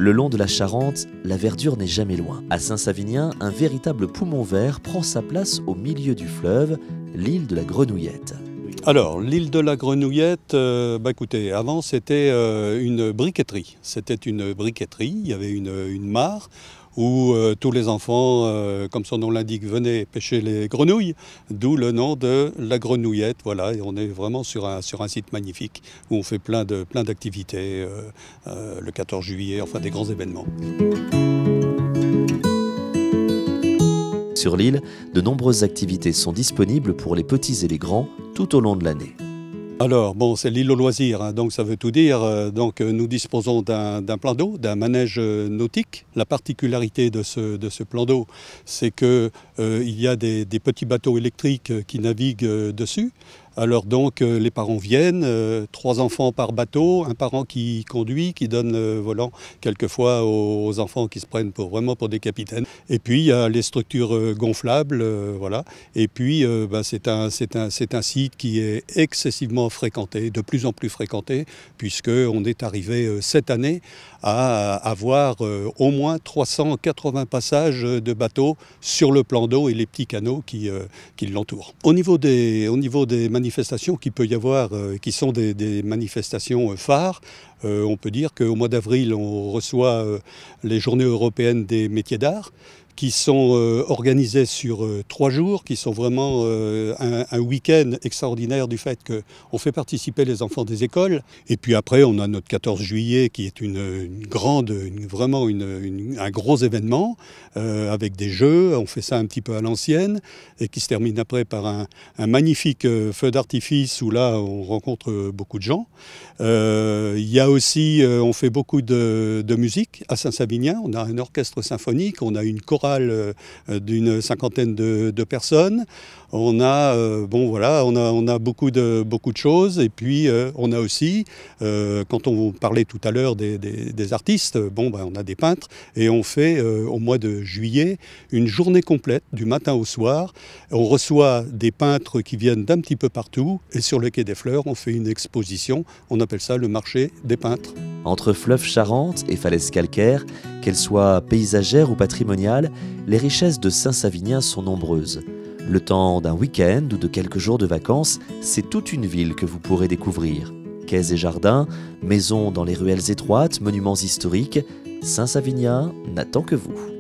Le long de la Charente, la verdure n'est jamais loin. À Saint-Savinien, un véritable poumon vert prend sa place au milieu du fleuve, l'île de la Grenouillette. Alors, l'île de la Grenouillette, écoutez, avant c'était une briqueterie. C'était une briqueterie, il y avait une mare où tous les enfants, comme son nom l'indique, venaient pêcher les grenouilles, d'où le nom de la Grenouillette. Voilà, et on est vraiment sur un site magnifique où on fait plein d'activités, le 14 juillet, enfin des grands événements. Sur l'île, de nombreuses activités sont disponibles pour les petits et les grands tout au long de l'année. Alors, c'est l'île aux loisirs, hein, donc ça veut tout dire. Nous disposons d'un plan d'eau, d'un manège nautique. La particularité de ce plan d'eau, c'est qu'il y a des petits bateaux électriques qui naviguent dessus. Alors donc les parents viennent, 3 enfants par bateau, un parent qui conduit, qui donne le volant quelquefois aux enfants qui se prennent vraiment pour des capitaines. Et puis il y a les structures gonflables, voilà. Et puis c'est un site qui est excessivement fréquenté, de plus en plus fréquenté, puisqu'on est arrivé cette année à avoir au moins 380 passages de bateaux sur le plan d'eau et les petits canaux qui l'entourent. Au niveau des manifestations qu'il peut y avoir, qui sont des manifestations phares, on peut dire qu'au mois d'avril, on reçoit les Journées européennes des métiers d'art, qui sont organisés sur 3 jours, qui sont vraiment un week-end extraordinaire du fait qu'on fait participer les enfants des écoles. Et puis après, on a notre 14 juillet qui est vraiment un gros événement avec des jeux. On fait ça un petit peu à l'ancienne et qui se termine après par un magnifique feu d'artifice où là, on rencontre beaucoup de gens. Il y a aussi, on fait beaucoup de musique à Saint-Savinien. On a un orchestre symphonique, on a une chorale d'une 50aine de personnes. On a beaucoup de choses. Et puis on a aussi, quand on parlait tout à l'heure des artistes, on a des peintres et on fait au mois de juillet une journée complète du matin au soir. On reçoit des peintres qui viennent d'un petit peu partout et sur le quai des Fleurs, on fait une exposition. On appelle ça le marché des peintres. Entre fleuve Charente et falaises calcaires, qu'elles soient paysagères ou patrimoniales, les richesses de Saint-Savinien sont nombreuses. Le temps d'un week-end ou de quelques jours de vacances, c'est toute une ville que vous pourrez découvrir. Quais et jardins, maisons dans les ruelles étroites, monuments historiques, Saint-Savinien n'attend que vous.